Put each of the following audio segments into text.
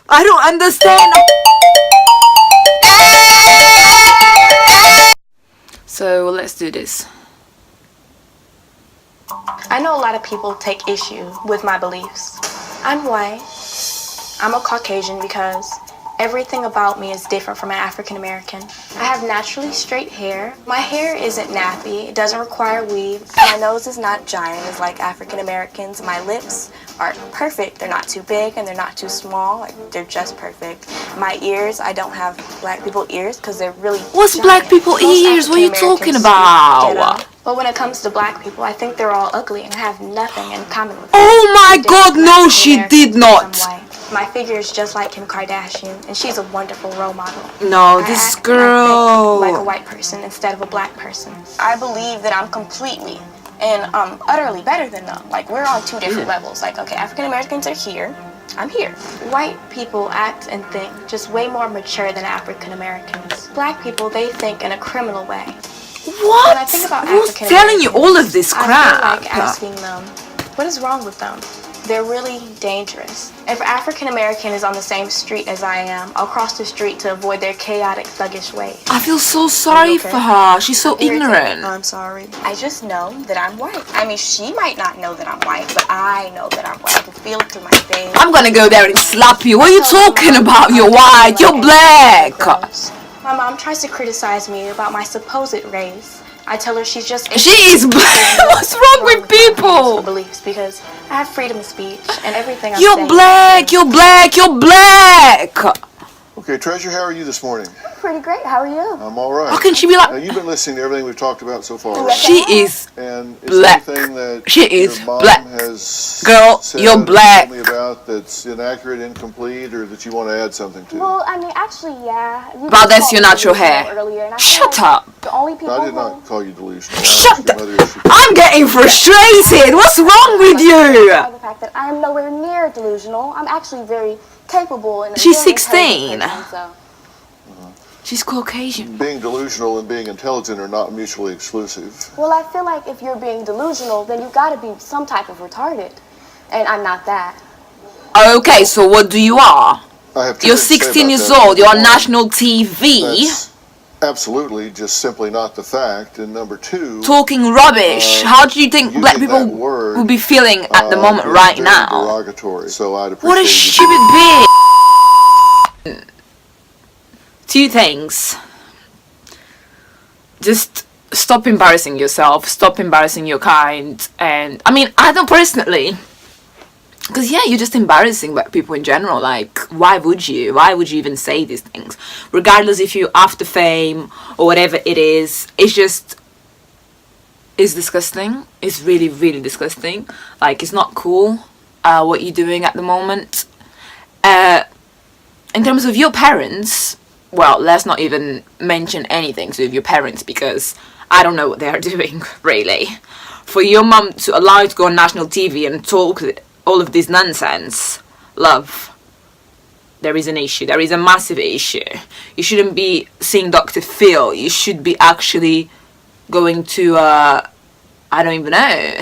I don't understand. So let's do this. I know a lot of people take issue with my beliefs. I'm white. I'm a Caucasian because everything about me is different from an African American. I have naturally straight hair. My hair isn't nappy. It doesn't require weave. My nose is not giant as like African Americans. My lips are perfect. They're not too big and they're not too small. Like, they're just perfect. My ears, I don't have black people ears because they're really What's giant. black people Most ears? What are you talking African-Americans about? ghetto. But when it comes to black people, I think they're all ugly and have nothing in common with them. Oh my God, no, she did not. My figure is just like Kim Kardashian, and she's a wonderful role model. No, I this act girl. and I think like a white person instead of a black person. I believe that I'm completely and utterly better than them. Like, we're on two different levels. Like, okay, African Americans are here. I'm here. White people act and think just way more mature than African Americans. Black people, they think in a criminal way. What? When I think about Who's African telling you all of this I crap? feel like asking them, what is wrong with them? They're really dangerous. If an African American is on the same street as I am, I'll cross the street to avoid their chaotic, thuggish ways. I feel so sorry for her. She's so ignorant. I'm sorry. I just know that I'm white. I mean, she might not know that I'm white, but I know that I'm white. I can feel it through my face. I'm gonna go there and slap you. What are you talking about? You're white. You're black. My mom tries to criticize me about my supposed race. I tell her she's just... She is black. What's wrong with people? ...beliefs because I have freedom of speech and everything I'm You're saying. black. You're black. You're black. Okay, Treasure, how are you this morning? Pretty great. How are you? I'm all right. How can she be Now, like... you've been listening to everything we've talked about so far. She is And is black. there anything that She is your mom black. has Girl, said you're black. or told me about that's inaccurate, incomplete, or that you want to add something to? Well, I mean, actually, yeah. You Well, did that's call your me natural delusional hair. earlier, and I feel Shut like up. The only people I did who... not call you delusional. Shut Your up. mother is- I'm getting frustrated. What's wrong with you? The fact that I am nowhere near delusional. I'm actually very capable and a She's very 16. intelligent person, so. She's Caucasian. Being delusional and being intelligent are not mutually exclusive. Well, I feel like if you're being delusional, then you gotta be some type of retarded. And I'm not that. Okay, so what do you are? I have two You're things to say 16 about years that. old. You're on One, national TV. That's absolutely just simply not the fact. And number two, Talking rubbish. How do you think using black people that word, will be feeling at the moment is right very now? derogatory. So I'd appreciate What a you- stupid bitch. Two things. Just stop embarrassing yourself. Stop embarrassing your kind. And I mean, I don't personally. Because yeah, you're just embarrassing black people in general. Like, why would you? Why would you even say these things? Regardless if you're after fame or whatever it is. It's just... It's disgusting. It's really, really disgusting. Like, it's not cool what you're doing at the moment. In terms of your parents... Well, let's not even mention anything to your parents because I don't know what they are doing, really. For your mum to allow you to go on national TV and talk all of this nonsense, love, there is an issue. There is a massive issue. You shouldn't be seeing Dr.Phill. You should be actually going to, I don't even know.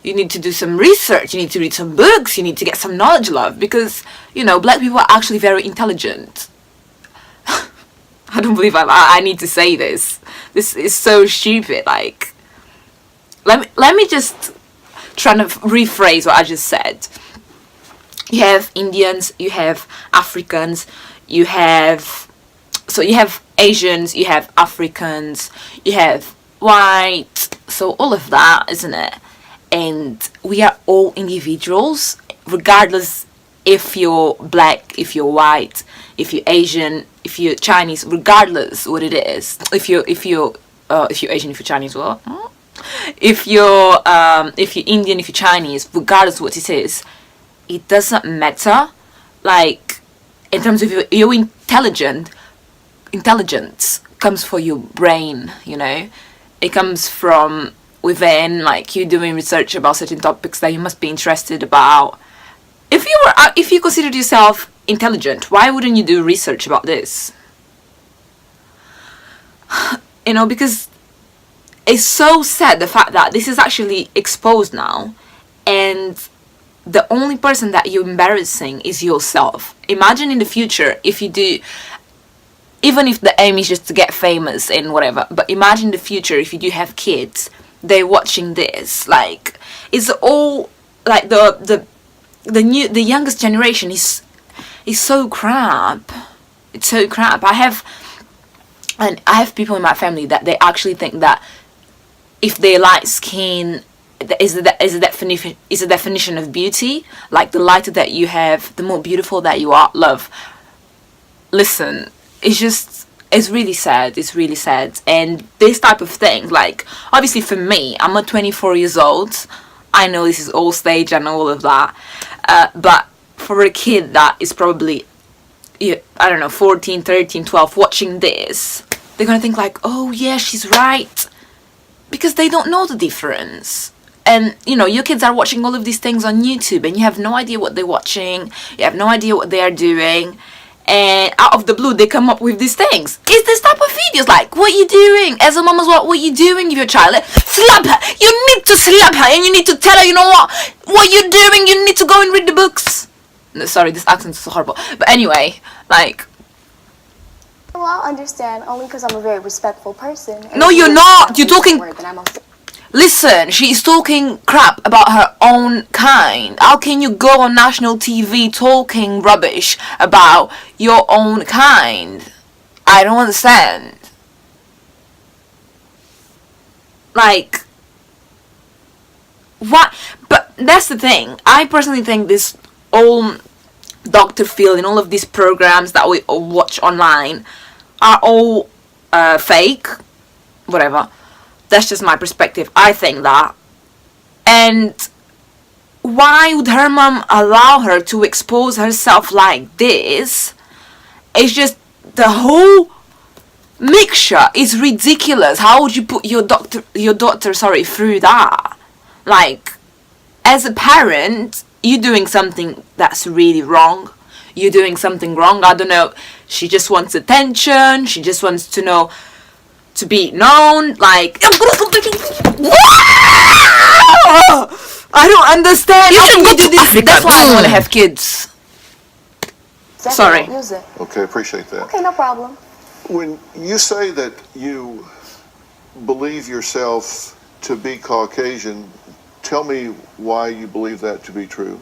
You need to do some research, you need to read some books, you need to get some knowledge, love, because, you know, black people are actually very intelligent. I don't believe I need to say this. This is so stupid, like... Let me just try to rephrase what I just said. You have Indians, you have Africans, you have... So you have Asians, you have Africans, you have white, so all of that, isn't it? And we are all individuals, regardless if you're black, if you're white, if you're Asian, if you're Chinese, regardless what it is. If you're Asian, if you're Chinese, what? If you're Indian, if you're Chinese, regardless what it is, it doesn't matter. Like, in terms of your intelligence comes from your brain, you know. It comes from within, like you doing research about certain topics that you must be interested about. If you considered yourself intelligent, why wouldn't you do research about this? You know, because it's so sad the fact that this is actually exposed now, and the only person that you're embarrassing is yourself. Imagine in the future if you do, even if the aim is just to get famous and whatever, but imagine the future if you do have kids, they're watching this, like, it's all, like, the youngest generation is so crap. It's so crap. I have people in my family that they actually think that if they're light skin is a definition of beauty. Like, the lighter that you have, the more beautiful that you are. Love. Listen, it's really sad. It's really sad. And this type of thing, like, obviously for me, I'm a 24 years old. I know this is all stage and all of that. But for a kid that is probably, I don't know, 14, 13, 12, watching this, they're gonna think like, oh yeah, she's right. Because they don't know the difference. And, you know, your kids are watching all of these things on YouTube and you have no idea what they're watching. You have no idea what they are doing. And out of the blue, they come up with these things. It's this type of videos, like, what are you doing? As a mom as well, what are you doing with your child? Like, slap her! You need to slap her and you need to tell her, you know what you're doing, you need to go and read the books. No, sorry, this accent is so horrible. But anyway, like... Well, I'll understand, only because I'm a very respectful person. No, you're not! You're talking... Listen, she is talking crap about her own kind. How can you go on national TV talking rubbish about your own kind? I don't understand. Like, what? But that's the thing. I personally think this all Dr.Phill and all of these programs that we all watch online are all fake. Whatever. That's just my perspective. I think that. And why would her mom allow her to expose herself like this? It's just the whole mixture is ridiculous. How would you put your daughter through that? Like, as a parent, you're doing something that's really wrong. You're doing something wrong. I don't know. She just wants attention. She just wants to know, to be known. Like, I don't understand. You should go to Africa. That's why I want to have kids. Sorry. Use it. Okay, appreciate that. Okay, no problem. When you say that you believe yourself to be Caucasian, tell me why you believe that to be true.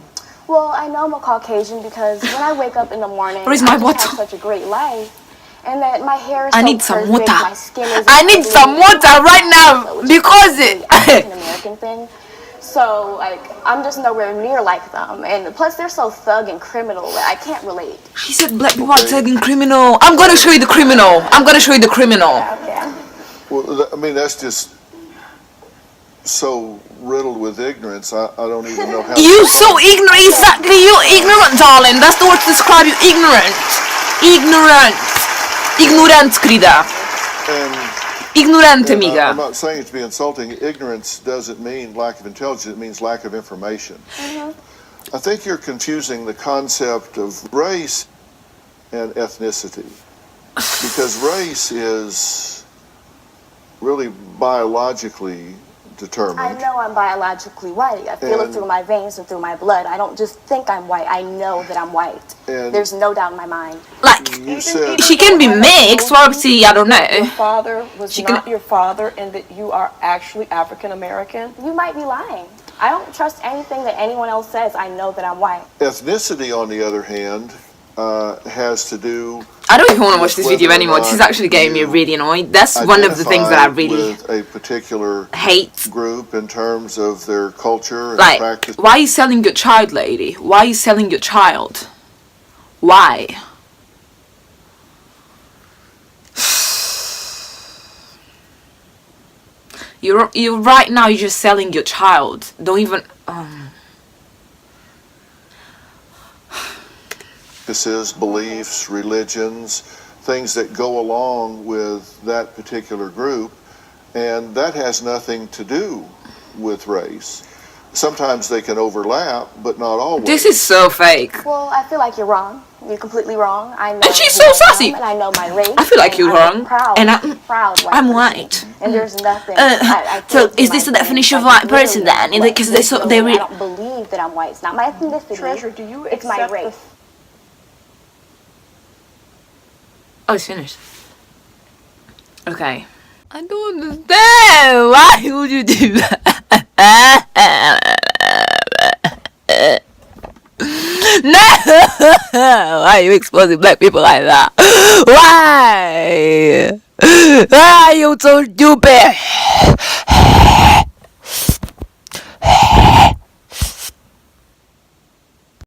Well, I know I'm a Caucasian because when I wake up in the morning, Where's I my just water? have such a great life. And that my hair is I so need some perfect, water. my skin is I need some water right now because it's an American thing. So, like, I'm just nowhere near like them. And plus, they're so thug and criminal that I can't relate. She said black people are tagging criminal. I'm gonna show you the criminal. I'm gonna show you the criminal. Okay. Well, I mean, that's just so riddled with ignorance. I don't even know how. You so ignorant. Exactly, you ignorant, darling. That's the word to describe you. Ignorant. Ignorant. Ignorant, querida. Ignorante, amiga. I'm not saying it to be insulting. Ignorance doesn't mean lack of intelligence. It means lack of information. I think you're confusing the concept of race and ethnicity. Because race is really biologically determined. I know I'm biologically white. I feel it through my veins and through my blood. I don't just think I'm white. I know that I'm white. There's no doubt in my mind. Like, she can be mixed. Well, see, I don't know. Your father was not your father and that you are actually African American? You might be lying. I don't trust anything that anyone else says. I know that I'm white. Ethnicity, on the other hand, has to do. I don't even want to watch this video anymore. This is actually getting me really annoyed. That's one of the things that I really with a particular hate. Group in terms of their culture and like, practice. Why are you selling your child, lady? Why are you selling your child? Why? You're right now. You're just selling your child. Don't even. Practices, beliefs, religions, things that go along with that particular group, and that has nothing to do with race. Sometimes they can overlap, but not always. This is so fake. Well, I feel like you're wrong. You're completely wrong. I know. And she's so sassy. And I know my race. I feel like you're wrong. Proud, and proud white I'm person. white. And there's nothing. So is this the definition of a white person then? Because I don't believe that I'm white. It's not my ethnicity. Treasure, do you it's my race. Oh, it's finished. Okay. I don't understand. Why would you do that? No! Why are you exposing black people like that? Why? Why are you so stupid?